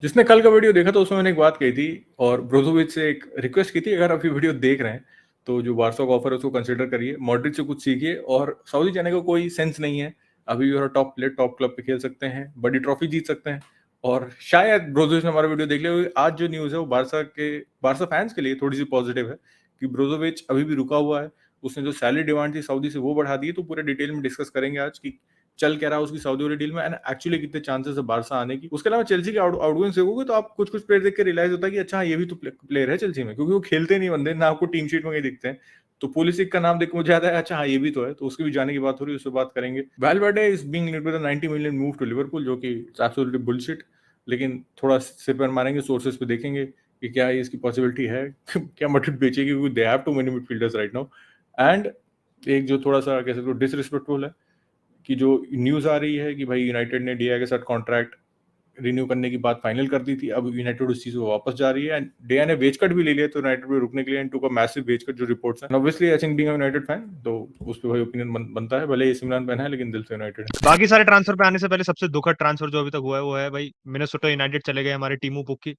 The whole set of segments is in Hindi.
जिसने कल का वीडियो देखा तो उसमें मैंने एक बात कही थी और ब्रोजोविच से एक रिक्वेस्ट की थी, अगर आप ये वीडियो देख रहे हैं तो जो बारसा का ऑफर है उसको कंसिडर करिए, मॉड्रिच से कुछ सीखिए और सऊदी जाने का कोई सेंस नहीं है। अभी भी टॉप प्लेयर टॉप क्लब पे खेल सकते हैं, बड़ी ट्रॉफी जीत सकते हैं। और शायद ब्रोजोविच ने हमारा वीडियो देख लिया होगा। आज जो न्यूज़ है वो बारसा फैंस के लिए थोड़ी सी पॉजिटिव है कि ब्रोजोविच अभी भी रुका हुआ है। उसने जो सैलरी डिमांड थी सऊदी से वो बढ़ा दी है, तो पूरे डिटेल में डिस्कस करेंगे आज की चल क्या रहा है उसकी सऊदी वाली डील में एंड एक्चुअली कितने चांसेस है बारसा आने की। उसके अलावा चेल्सी के आउटगोइंग देखोगे तो आप कुछ कुछ प्लेयर देख के रियलाइज होता है कि अच्छा ये भी तो प्लेयर है चेल्सी में, क्योंकि वो खेलते नहीं बंदे ना, आपको टीम शीट में कहीं दिखते हैं। तो पुलिसिक का नाम देख के मुझे याद है, अच्छा हाँ ये भी तो है, तो उसकी भी जाने की बात हो रही है, उससे बात करेंगे। Valverde is being linked with a 90 million move to Liverpool, जो कि एब्सोल्युटली बुलशिट। लेकिन थोड़ा सिर पर मारेंगे, सोर्सेस पे देखेंगे कि क्या इसकी पॉसिबिलिटी है क्या मैड्रिड बेचेगी, क्योंकि they have too many midfielders right now. And एक जो थोड़ा सा कह सकते हो डिसरिस्पेक्टफुल है कि जो न्यूज़ आ रही है कि भाई यूनाइटेड ने डिया के साथ कॉन्ट्रैक्ट रिन्यू करने की बात फाइनल कर दी थी, अब यूनाइटेड उस चीज़ को वापस जा रही है एंड डिया ने वेज कट भी ले लिया तो यूनाइटेड पे रुकने के लिए, एंड टू का मैसिव वेज कट जो रिपोर्ट्स हैं। Obviously I think being a United fan तो उस पे भाई ओपिनियन बनता है, भले ये इमरान फैन है लेकिन दिल से यूनाइटेड है। बाकी सारे ट्रांसफर पे आने से पहले सबसे दुखद ट्रांसफर जो अभी तक हुआ है वो है भाई मिनेसोटा यूनाइटेड चले गए हमारे टीमू पुक्की।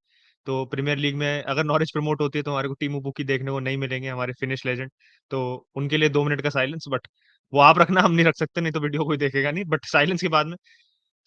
तो प्रीमियर लीग में अगर नॉरिच प्रमोट होती है तो हमारे को टीमू पुक्की देखने को नहीं मिलेंगे, हमारे फिनिश लेजेंड। तो उनके लिए 2 मिनट का साइलेंस, बट वो आप रखना, हम नहीं रख सकते, नहीं तो वीडियो कोई देखेगा नहीं। बट साइलेंस के बाद में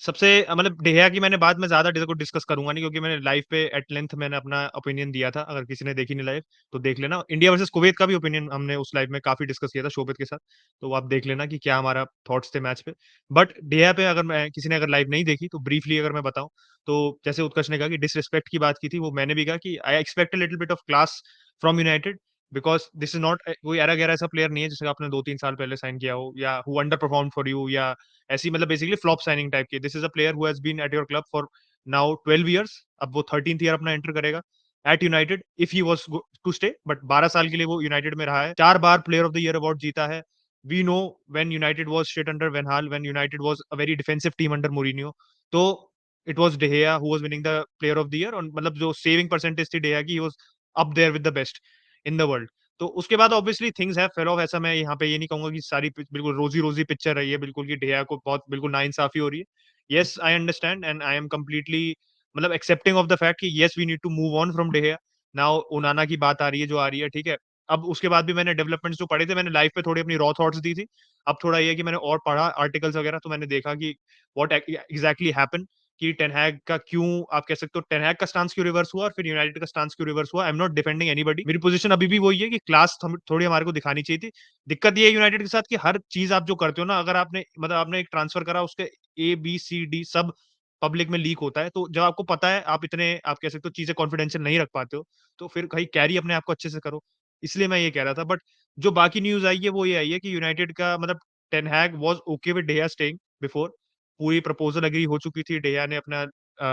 सबसे मतलब डेहिया की मैंने बाद में ज्यादा को डिस्कस करूंगा नहीं, क्योंकि मैंने लाइव पे एट लेंथ मैंने अपना ओपिनियन दिया था। अगर किसी ने देखी नहीं लाइव तो देख लेना। इंडिया वर्सेस कुवैत का भी ओपिनियन हमने उस लाइव में काफी डिस्कस किया था शोभित के साथ। तो वो आप देख लेना कि क्या हमारा थॉट्स थे मैच पे। बट डेहिया पे अगर मैं किसी ने अगर लाइव नहीं देखी तो ब्रीफली अगर मैं बताऊं, तो जैसे उत्कर्ष ने कहा कि डिसरिस्पेक्ट की बात की थी, वो मैंने भी कहा कि I expect a little bit of class from United, because this is not कोई एरा गैरा ऐसा प्लेयर नहीं है जिसका आपने 2-3 साल पहले साइन किया हो या who underperform for you या ऐसी मतलब बेसिकली फ्लॉप साइनिंग टाइप की। This is a player who has been at your club for now 12 years। अब वो 13th ईयर अपना एंटर करेगा at United if he was to stay. But 12 साल के लिए वो यूनाइटेड में रहा है, 4 बार player of the year award जीता है। We know when United was shit under Van Gaal, when United was a very defensive team under Mourinho, तो it was De Gea who was winning the player of the year. और मतलब जो सेविंग परसेंटेज थी डेहिया की, he was up there with the best in the world. तो उसके बाद obviously things have fell off. ऐसा मैं यहाँ पे ये नहीं कहूंगा कि सारी बिल्कुल रोजी रोजी पिक्चर रही है, बिल्कुल कि डेया को बहुत बिल्कुल नाइंसाफी हो रही है। Yes I understand and I am completely मतलब एक्सेप्टिंग ऑफ द फैक्ट कि yes we need to move on from De Gea. Now Onana की बात आ रही है जो आ रही है, ठीक है। अब उसके बाद भी मैंने डेवलपमेंट्स जो पढ़े थे, मैंने लाइव पे थोड़ी अपनी रॉ थॉट्स दी थी। अब थोड़ा ये है कि मैंने और पढ़ा आर्टिकल्स वगैरह, तो मैंने देखा कि व्हाट एग्जैक्टली हैपन, कि टेनहैग का क्यों आप कह सकते हो टेनहैग का स्टांस क्यों रिवर्स हुआ और फिर यूनाइटेड का स्टांस क्यों रिवर्स हुआ। आई एम नॉट डिफेंडिंग एनीबॉडी, मेरी पोजीशन अभी भी वही है कि क्लास थोड़ी हमारे को दिखानी चाहिए थी। दिक्कत ये है यूनाइटेड के साथ कि हर चीज आप जो करते हो ना, अगर आपने मतलब आपने एक ट्रांसफर करा, उसके ABCD सब पब्लिक में लीक होता है, तो जब आपको पता है आप इतने आप कह सकते हो चीजें कॉन्फिडेंशियल नहीं रख पाते हो, तो फिर कहीं कैरी अपने आप को अच्छे से करो। इसलिए मैं ये कह रहा था। बट जो बाकी न्यूज आई है वो ये आई है कि यूनाइटेड का मतलब Ten Hag was okay with De Gea staying before. पूरी प्रपोजल एग्री हो चुकी थी, डेया ने अपना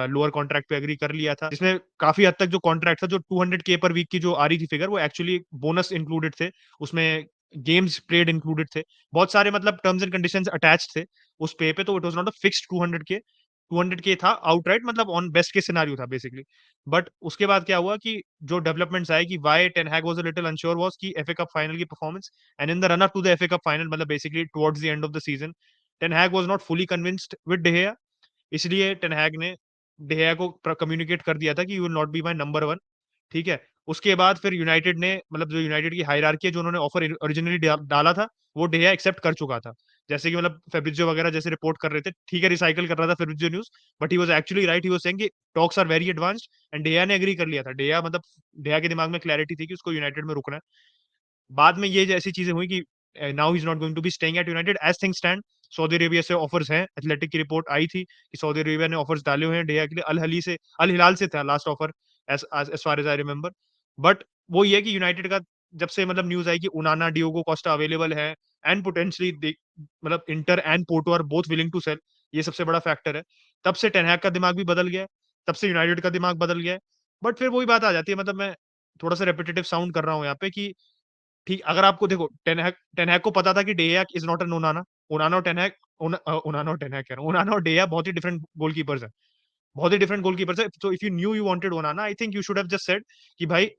लोअर कॉन्ट्रैक्ट पे एग्री कर लिया था, जिसमें काफी हद तक जो कॉन्ट्रैक्ट था, जो 200K पर वीक की जो आ रही थी फिगर, वो एक्चुअली बोनस इंक्लूडेड थे उसमें, गेम्स प्लेड इंक्लूडेड थे, बहुत सारे मतलब टर्म्स एंड कंडीशंस अटैच थे उस पे तो it was not a fixed 200K। 200K था आउटराइट, मतलब ऑन बेस्ट केस सिनेरियो था बेसिकली। बट उसके बाद क्या हुआ कि जो डेवलपमेंट्स आए कि why Ten Hag was a little unsure was कि FA कप फाइनल की performance and in the run up to the FA cup final, मतलब basically towards the end of the season, Ten Hag was not fully convinced with डेहिया। इसलिए टेनहैग ने डेहिया को कम्युनिकेट कर दिया था कि you will not be my number one, ठीक है। उसके बाद फिर यूनाइटेड ने मतलब जो यूनाइटेड की हायरार्की है, जो उन्होंने ऑफर ओरिजिनली डाला था, वो डेहिया एक्सेप्ट कर चुका था। जैसे कि मतलब फेब्रिजियो वगैरह जैसे रिपोर्ट कर रहे थे, ठीक है, रिसाइकल कर रहा था Fabrizio news, but he was actually right. He was saying कि talks are very advanced and De Gea ने एग्री कर लिया था। डेहिया मतलब डेहिया के दिमाग में क्लैरिटी थी कि उसको यूनाइटेड में रुकना है। बाद में ये जैसी चीजें हुई कि now he is not going to be staying at United as thing stand. Saudi Arabia से ऑफर्स हैं, एथलेटिक की रिपोर्ट आई थी कि सऊदी अरेबिया ने ऑफर्स डाले हुए हैं डेया के लिए। अल हिलाल से था last offer, as as far as I remember. But वो ये है कि यूनाइटेड का जब से मतलब न्यूज आई कि उनाना डियोगो कोस्टा अवेलेबल है एंड पोटेंशियली मतलब Inter and Porto are both willing to sell, ये सबसे बड़ा फैक्टर है। तब से टेनहैग का दिमाग भी बदल गया है, तब से यूनाइटेड का दिमाग बदल गया है। बट फिर वही बात आ जाती है, मतलब मैं थोड़ा सा रेपिटेटिव साउंड कर रहा हूँ यहाँ पे कि ठीक, अगर आपको देखो टेनहैक को पता था कि De Gea is not an Onana. Onana और टेनहैक ओनाना और टेनहैक कह रहा हूँ, ओनाना और डेया बहुत ही डिफरेंट गोलकीपर्स है, बहुत ही डिफरेंट गोलकीपर्स है। तो if you new you wanted ओनाना, I think you should have just said कि भाई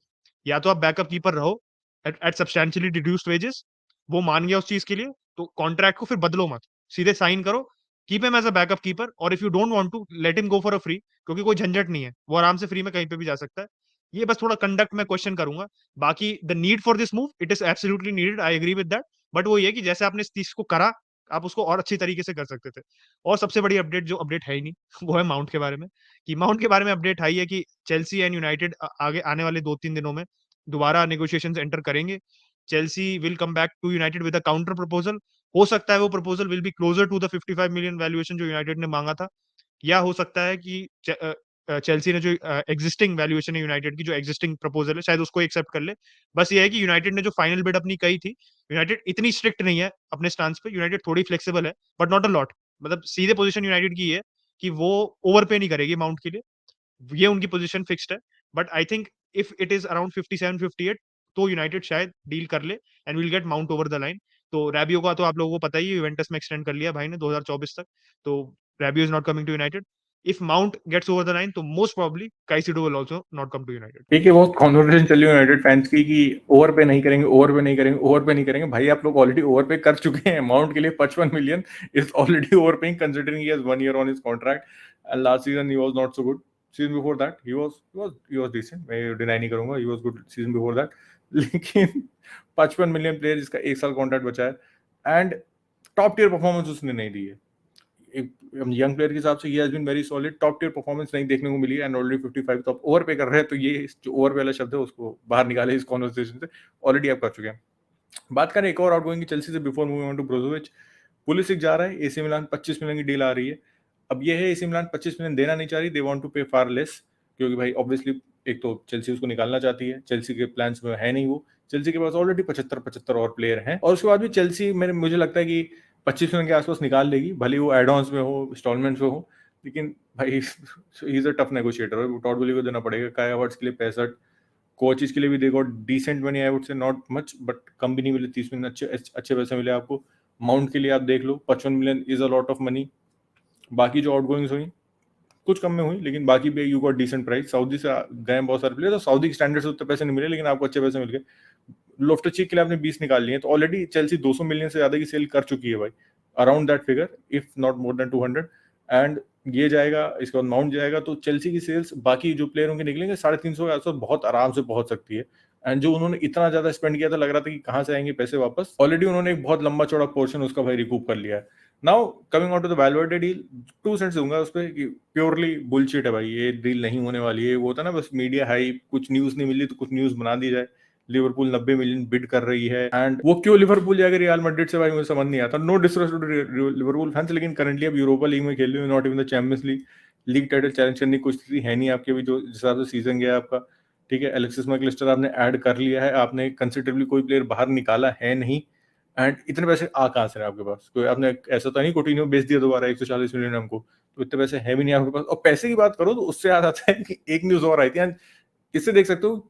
या तो आप बैकअप कीपर रहो एट सब्सटेंशियली रिड्यूस्ड वेजेस। वो मान गया उस चीज के लिए, तो कॉन्ट्रैक्ट को फिर बदलो मत, सीधे साइन करो। Keep him as a backup keeper, और if you don't want to, let him go for a free, क्योंकि कोई झंझट नहीं है, वो आराम से फ्री में कहीं पे भी जा सकता है। ये बस थोड़ा कंडक्ट में क्वेश्चन करूंगा। बाकी the need for this move, it is absolutely needed, I agree with that. But वो ये कि जैसे आपने इस चीज को करा, आप उसको और अच्छी तरीके से कर सकते थे। और सबसे बड़ी अपडेट, जो अपडेट है ही नहीं वो है माउंट के बारे में। कि माउंट के बारे में अपडेट आई है कि चेल्सी एंड यूनाइटेड आगे आने वाले 2-3 दिनों में दोबारा नेगोशिएशंस एंटर करेंगे। Chelsea will come back to United with a counter proposal. हो सकता है वो proposal will be closer to the 55 million valuation जो यूनाइटेड ने मांगा था, या हो सकता है कि चेल्सी ने जो एग्जिस्टिंग वैल्यूएशन है यूनाइटेड की, जो एग्जिस्टिंग प्रपोजल है, शायद उसको एक्सेप्ट कर ले। बस ये है कि यूनाइटेड ने जो फाइनल बिड अपनी कही थी, यूनाइटेड इतनी स्ट्रिक्ट नहीं है अपने स्टांस पे, यूनाइटेड थोड़ी फ्लेक्सिबल है, बट नॉट अ लॉट। मतलब सीधे पोजीशन यूनाइटेड की है कि वो ओवर पे नहीं करेगी माउंट के लिए, ये उनकी पोजीशन फिक्स्ड है। But I think if it is around 57-58, तो यूनाइटेड शायद डील कर ले and will get mount over the line. तो रैबियो का तो आप लोगों को पता ही है, यूवेंटस में एक्सटेंड कर लिया भाई ने 2024 तक। तो Rabiot is not coming to United. If Mount gets over the line, तो most probably Caicedo will also not come to United. ठीक है, बहुत कॉन्वर्सेशन चली यूनाइटेड फैंस की कि ओवर पे नहीं करेंगे, ओवर पे नहीं करेंगे, ओवर पे नहीं करेंगे। भाई आप लोग ऑलरेडी ओवर पे कर चुके हैं। माउंट के लिए 55 million is already over paying considering he has 1 year on his contract and last season he was not so good. Season before that he was decent, मैं डिनाई नहीं करूंगा, he was good season before that. लेकिन 55 मिलियन प्लेयर जिसका 1 साल कॉन्ट्रैक्ट बचा है एंड टॉप टियर परफॉर्मेंस उसने नहीं दी है। एक यंग प्लेयर के हिसाब से he has been very solid, top tier performance नहीं देखने को मिली है एंड ऑलरेडी 55 तो आप ओवर पे कर रहे हैं। तो ये जो ओवर पे वाला शब्द है उसको बाहर निकाले इस कॉन्वर्सेशन से, ऑलरेडी आप कर चुके हैं। बात करें एक और आउटगोइंग की चेल्सी से before moving on to Brozovic. Pulisic जा रहा है, एसी मिलान 25 मिलियन की डील आ रही है। अब ये है एसी मिलान 25 मिलियन देना नहीं चाह रही, दे वांट टू पे फार लेस, क्योंकि भाई ऑब्वियसली एक तो चेल्सी उसको निकालना चाहती है, चेल्सी के प्लान्स में है नहीं वो। चेल्सी के पास ऑलरेडी 75 और प्लेयर हैं और उसके बाद भी चेल्सी मेरे मुझे लगता है कि 25 मिलियन के आसपास निकाल लेगी, भले वो एड ऑन्स में हो, इंस्टॉलमेंट्स में हो। लेकिन भाई he is a tough negotiator, Todd Boehly को देना पड़ेगा। काई हावर्ट्स के लिए 65, कोचेस के लिए भी देखो decent money, I would say not much but कम भी नहीं मिले, 30 मिलियन अच्छे अच्छे पैसे मिले आपको। माउंट के लिए आप देख लो 55 million is a lot of money. बाकी जो आउटगोइंग्स हुई कुछ कम में हुई, लेकिन बाकी भी you got decent price. Saudi से गए बहुत सारे प्लेयर, तो सऊदी के स्टैंडर्ड से उतने पैसे नहीं मिले, लेकिन आपको अच्छे पैसे मिल गए। लोफ्टर चीक के लिए आपने 20 निकाल लिए, तो ऑलरेडी चेल्सी 200 मिलियन से ज्यादा की सेल कर चुकी है भाई, around that figure if not more than 200। And ये जाएगा, इसके बाद माउंट जाएगा, तो चेल्सी की सेल्स बाकी जो प्लेयर होंगे निकलेंगे 350 के आसपास, बहुत आराम से पहुंच सकती है। एंड जो उन्होंने इतना ज्यादा स्पेंड किया था, लग रहा था कि कहां से आएंगे पैसे वापस, ऑलरेडी उन्होंने एक बहुत लंबा चौड़ा पोर्शन उसका भाई रिकूप कर लिया है। Now coming on to the Valverde deal, 2 cents दूंगा उस पर कि प्योरली बुलशिट है भाई, ये डील नहीं होने वाली है। वो होता ना बस मीडिया हाइप, कुछ न्यूज नहीं मिली तो कुछ न्यूज बना दी जाए। लिवरपूल 90 मिलियन बिड कर रही है एंड वो क्यों लिवरपूल जाएगा रियल मैड्रिड से, भाई मुझे समझ नहीं आता। No disrespect to Liverpool fans, लेकिन करंटली अब यूरोपा लीग में खेल रहे हो, not even the Champions League. League title challenge करने की कोई स्थिति है नहीं आपके भी, जो जिस हिसाब से सीजन गया आपका। ठीक है, एलेक्सिस मैकलिस्टर आपने ऐड कर लिया है, आपने कंसिडरेबली कोई प्लेयर बाहर निकाला है नहीं। एंड इतने पैसे आ कहां से आपके पास, कोई आपने ऐसा तो नहीं कोटिन्हो बेच दिया दोबारा 140 मिलियन हमको, तो इतने पैसे है भी नहीं आपके पास। और पैसे की बात करो तो उससे याद आता है कि एक न्यूज और आई थी, इससे देख सकते हो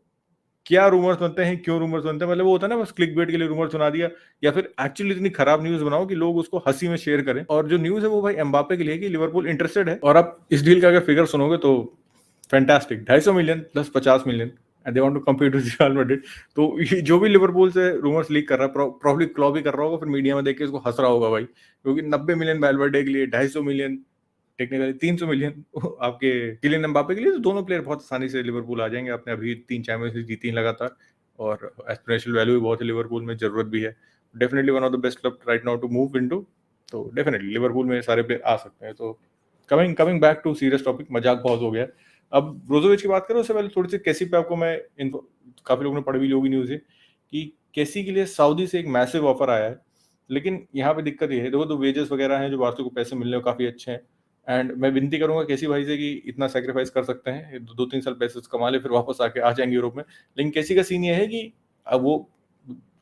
क्या रूमर्स बनते हैं, क्यों रूमर्स बनते हैं। मतलब वो होता है ना बस क्लिक बेट के लिए रूमर सुना दिया, या फिर एक्चुअली इतनी खराब न्यूज बनाओ कि लोग उसको हंसी में शेयर करें। और जो न्यूज है वो भाई एम्बापे के लिए कि लिवरपूल इंटरेस्टेड है। और आप इस डील का अगर फिगर सुनोगे तो fantastic, 250 million plus 50 million and they want to compete with Real Madrid. तो ये जो भी लिवरपूल से रूमर्स लीक कर रहा है, प्रॉब्ली क्लॉप ही कर रहा होगा, फिर मीडिया में देख के इसको हंस रहा होगा भाई, क्योंकि 90 मिलियन वैल्वर्डे के लिए, 250 मिलियन, टेक्निकली 300 मिलियन आपके किलियन एम्बापे के लिए, तो दोनों प्लेयर बहुत आसानी से लिवरपूल आ जाएंगे। आपने अभी 3 चैंपियंस लीग जीती लगातार और एस्पिरेशनल वैल्यू भी बहुत है लिवरपूल में, जरूरत भी है। Definitely one of the best club right now to move into, तो डेफिनेटली लिवरपूल में सारे प्लेयर आ सकते हैं। तो coming back to serious topic, मजाक बहुत हो गया। अब ब्रोजोविच की बात करो, उससे पहले थोड़ी सी कैसी पे आपको मैं काफी लोगों ने पढ़ी भी होगी न्यूज है कि कैसी के लिए सऊदी से एक मैसिव ऑफर आया है। लेकिन यहाँ पे दिक्कत ये है, देखो तो वेजेस वगैरह हैं जो बारसों को पैसे मिलने को काफी अच्छे हैं। एंड मैं विनती करूंगा कैसी भाई से कि इतना सेक्रीफाइस कर सकते हैं, 2-3 साल पैसे कमा ले, फिर वापस आके आ जाएंगे यूरोप में। लेकिन कैसी का सीन ये है कि अब वो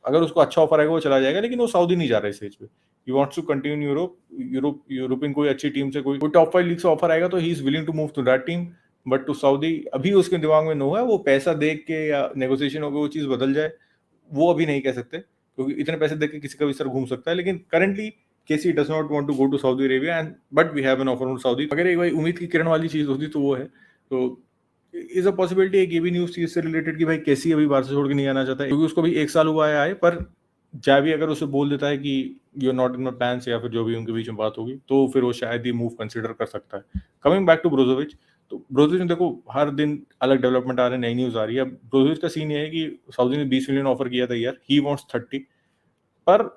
अगर उसको अच्छा ऑफर आएगा वो चला जाएगा, लेकिन वो सऊदी नहीं जा रहा है स्टेज पे। He wants to continue European कोई अच्छी टीम से, कोई टॉप 5 लीग से ऑफर आएगा तो he is willing to move to that team. But to Saudi अभी उसके दिमाग में नो है, वो पैसा देख के या नेगोशिएशन होकर वो चीज बदल जाए, वो अभी नहीं कह सकते, क्योंकि इतने पैसे देख के किसी का भी सर घूम सकता है। लेकिन currently Kessie does not want to go to Saudi Arabia and but we have an offer from Saudi. अगर एक भाई उम्मीद की किरण वाली चीज होती तो वो है, तो इज अ पॉसिबिलिटी एक ये भी न्यूज चीज से रिलेटेड कि भाई केसी अभी बाहर से छोड़ के नहीं आना चाहता है, क्योंकि उसको भी 1 साल हुआ है आए, पर जावी अगर उसे बोल देता है कि you are not in my plans या फिर जो भी उनके बीच में बात होगी, तो फिर वो शायद ये मूव कंसिडर कर सकता है। कमिंग बैक टू ब्रोजोविच, तो ब्रोजोविच में देखो हर दिन अलग डेवलपमेंट आ रहे हैं, नई न्यूज़ आ रही है। अब ब्रोजोविच का सीन ये है कि सऊदी ने 20 मिलियन ऑफर किया था यार, ही वांट्स 30, पर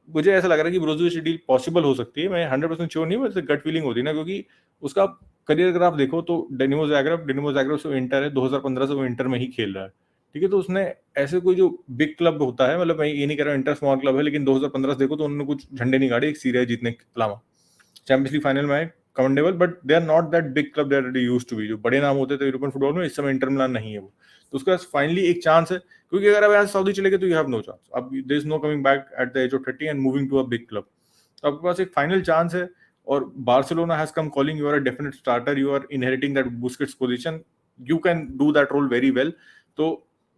मुझे ऐसा लग रहा है कि ब्रोजोविच डील पॉसिबल हो सकती है। मैं 100% श्योर नहीं हूँ, वैसे गट फीलिंग होती है ना, क्योंकि उसका करियर ग्राफ देखो तो डिनामो ज़ाग्रेब से वो इंटर है, 2015 से वो इंटर में ही खेल रहा है, ठीक है? तो उसने ऐसे कोई जो बिग क्लब होता है, मतलब मैं ये नहीं कह रहा इंटर स्मॉल क्लब है, लेकिन 2015 से देखो तो उन्होंने कुछ झंडे नहीं गाड़े एक सीरीज जीतने के अलावा। चैंपियंस लीग फाइनल में आए, commendable, but they are not that big club they are used to be. जो बड़े नाम होते थे यूरोपियन फुटबॉल में, इस समय इंटर मिलान नहीं है वो। तो उसके पास फाइनली एक चांस है, क्योंकि अगर आप यहाँ सऊदी चले गए तो यू हैव नो चांस। अब there is no coming back at the age of 30 and moving to a big club. तो आपके पास एक फाइनल चांस है, और Barcelona has come calling, you are a definite starter, you are inheriting that Busquets position, you can do that role very well. तो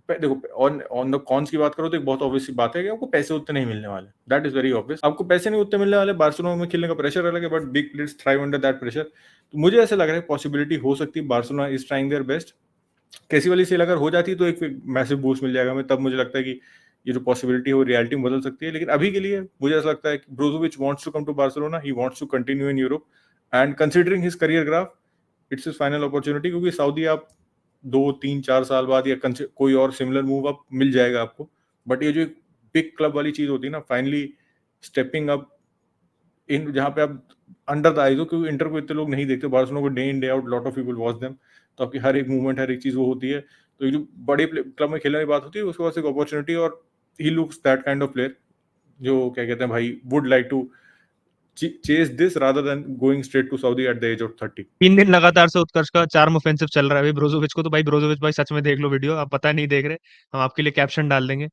देखो, ऑन ऑन द कॉन्स की बात करो तो एक बहुत ऑब्वियस सी बात है कि आपको पैसे उतने नहीं मिलने वाले, दैट इज वेरी ऑब्वियस। आपको पैसे नहीं उतने मिलने वाले, बार्सिलोना में खेलने का प्रेशर अलग है, but big players thrive under that pressure. तो मुझे ऐसा लग रहा है पॉसिबिलिटी हो सकती है, Barcelona is trying their best. कैसी वाली सेल अगर हो जाती है तो एक मैसिव बूस्ट मिल जाएगा हमें, तब मुझे लगता है कि ये जो पॉसिबिलिटी है वो रियलिटी में बदल सकती है। लेकिन अभी के लिए मुझे ऐसा लगता है कि Brozovic wants to come to Barcelona, he wants to continue in Europe, and considering his career graph, it's his final opportunity. क्योंकि सऊदी आप 2 3 4 साल बाद या कोई और सिमिलर मूव अप मिल जाएगा आपको, बट ये जो एक बिग क्लब वाली चीज होती है ना, फाइनली स्टेपिंग अप इन, जहाँ पे आप अंडर द आइज हो, क्योंकि इंटर को इतने लोग नहीं देखते, बार्सिलोना को day in day out lot of people watch them. तो आपकी हर एक मूवमेंट, हर एक चीज वो होती है। तो ये जो बड़े क्लब में खेलने की बात होती है, उसके पास एक अपॉर्चुनिटी, और he looks that kind of player जो क्या कहते हैं भाई, would like to chase this rather than going straight to Saudi at the age of 30। 3 दिन लगातार से उत्कर्ष का चार्म ऑफेंसिव चल रहा है भाई ब्रोजोविच को। तो भाई ब्रोजोविच भाई सच में देख लो वीडियो, आप पता नहीं देख रहे, हम आपके लिए कैप्शन डाल देंगे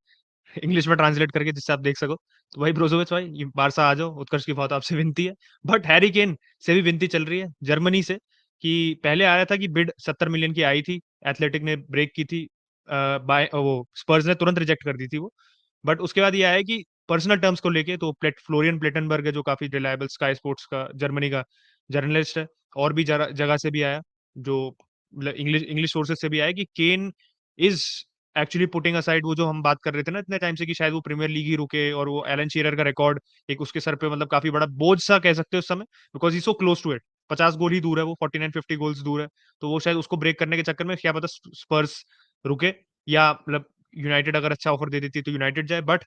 इंग्लिश में ट्रांसलेट करके, जिससे आप देख सको। तो भाई ब्रोजोविच भाई, ये बारसा आ जाओ, उत्कर्ष की बहुत आपसे विनती है। बट हैरी केन से भी विनती चल रही है जर्मनी से, कि पहले आया था कि बिड 70 मिलियन की आई थी, एथलेटिक ने ब्रेक की थी, बाय वो स्पर्स ने तुरंत रिजेक्ट कर दी थी वो। बट उसके बाद ये आया है कि पर्सनल टर्म्स को लेके, तो फ्लोरियन प्लेटनबर्ग है जो काफी रिलायबल स्काई स्पोर्ट्स का जर्मनी का जर्नलिस्ट है, और भी जगह से भी आया, जो इंग्लिश इंग्लिश सोर्सेज से भी आया, कि केन इज एक्चुअली पुटिंग असाइड वो जो हम बात कर रहे थे ना इतने टाइम से, कि शायद वो प्रीमियर लीग ही रुके, और वो एलन शीरर का रिकॉर्ड एक उसके सर पे मतलब काफी बड़ा बोझ सा कह सकते हो उस समय, because he so close to it. 50 goal ही दूर है वो, 49-50 गोल्स दूर है। तो वो शायद उसको ब्रेक करने के चक्कर में क्या पता स्पर्स रुके, या मतलब यूनाइटेड अगर अच्छा ऑफर दे देती है तो यूनाइटेड जाए। बट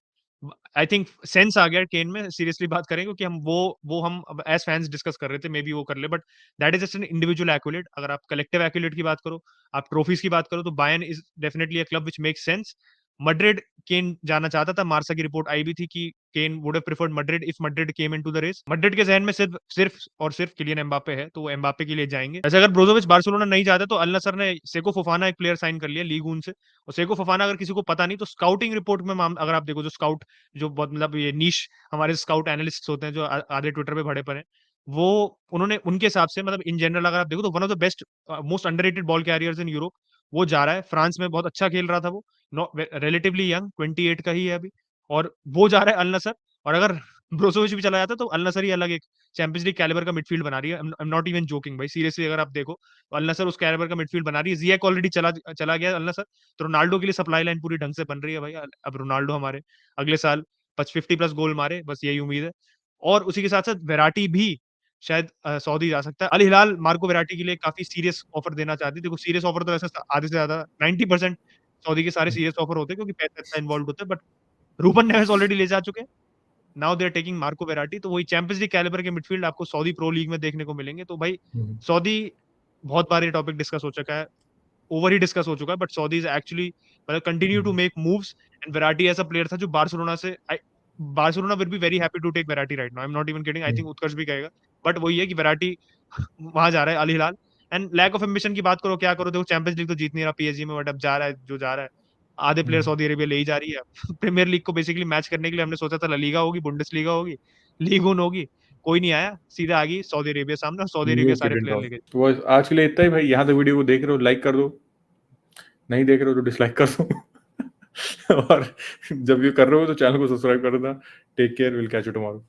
आई थिंक सेंस आ गया केन में, सीरियसली बात करें, क्योंकि हम वो हम एज फैंस डिस्कस कर रहे थे, मे बी वो कर ले, but that is just an individual accolade. अगर आप कलेक्टिव एक्यूलेट की बात करो, आप ट्रॉफीज की बात करो, तो Bayern is definitely a club which makes sense. Madrid Kane जाना चाहता था, मार्सा की रिपोर्ट आई भी थी कि Kane would have preferred Madrid if Madrid came into the race. Madrid के जहन में सिर्फ सिर्फ और सिर्फ किलियन एम्बापे है, तो वो एम्बापे के लिए जाएंगे। वैसे अगर ब्रोजोविच बार्सिलोना नहीं जाता, तो अल नसर ने सेको फोफाना एक प्लेयर साइन कर लिया लीग वन से। और सेको फोफाना अगर किसी को पता नहीं, तो स्काउटिंग रिपोर्ट में अगर आप देखो, जो स्काउट जो बहुत मतलब ये नीश हमारे स्काउट एनालिस्ट होते हैं जो आधे ट्विटर पे भरे पड़े हैं, वो उन्होंने उनके हिसाब से मतलब इन जनरल अगर आप देखो तो one of the best most underrated ball carriers in Europe वो जा रहा है। फ्रांस में बहुत अच्छा खेल रहा था वो, रिलेटिवली यंग 28 का ही है अभी, और वो जा रहा है अल नसर। और अगर ब्रोजोविच भी चला जाता तो अल नसर ही अलग एक चैंपियंस लीग कैलिबर का मिडफील्ड बना रही है। आई एम नॉट इवन जोकिंग भाई, सीरियसली अगर आप देखो तो अल नसर उस कैलिबर का मिडफील्ड बना रही है। जियाक ऑलरेडी चला चला गया अल नसर, तो रोनाल्डो के लिए सप्लाई लाइन पूरी ढंग से बन रही है भाई। अब रोनाल्डो हमारे अगले साल 50+ गोल मारे, बस यही उम्मीद है। और उसी के साथ साथ वेराटी भी शायद सऊदी जा सकता है। अल हिलाल मार्को वेराटी के लिए काफी सीरियस ऑफर देना चाहती है। देखो सीरियस ऑफर तो ऐसा आधे से ज्यादा 90% सऊदी के सारे सीरियस ऑफर होते हैं, क्योंकि पैसा इतना इन्वॉल्व होता है। बट रूबन नेवेस ऑलरेडी ले जा चुके हैं, now they are taking Marco Verratti. तो वही चैंपियंस लीग कैलिबर के मिडफील्ड आपको सऊदी प्रो लीग में देखने को मिलेंगे। तो भाई सऊदी, बहुत बार ये टॉपिक डिस्कस हो चुका है, ओवर ही डिस्कस हो चुका है, बट सऊदी इज एक्चुअली मतलब continue to make moves. And Verratti ऐसा प्लेयर था जो बार्सिलोना से Barcelona will be very happy to take Verratti right now, I am not even kidding, I think Utkarsh भी कहेगा। बट वही है कि वेराटी वहां जा रहा है अल हिलाल। एंड लैक ऑफ एम्बिशन की बात करो क्या करो, देखो चैंपियंस लीग तो जीत नहीं रहा पीएसजी में, बट अब जा रहा है जो जा रहा है। आधे प्लेयर सऊदी अरेबिया ले ही जा रही है प्रीमियर लीग को बेसिकली मैच करने के लिए हमने सोचा था ला लीगा होगी, बुंडेसलीगा होगी, लीग वन होगी, कोई नहीं आया, सीधा आ गई सऊदी अरेबिया सामने, और सऊदी अरेबिया नो सारे किड एट प्लेयर ऑल। ले गए। तो बस आज के लिए इतना ही भाई। यहाँ तक वीडियो को देख रहे हो, लाइक कर दो, नहीं देख रहे हो तो डिसलाइक कर दो और जब ये कर रहे हो तो चैनल को सब्सक्राइब कर देना। Take care, will catch you tomorrow.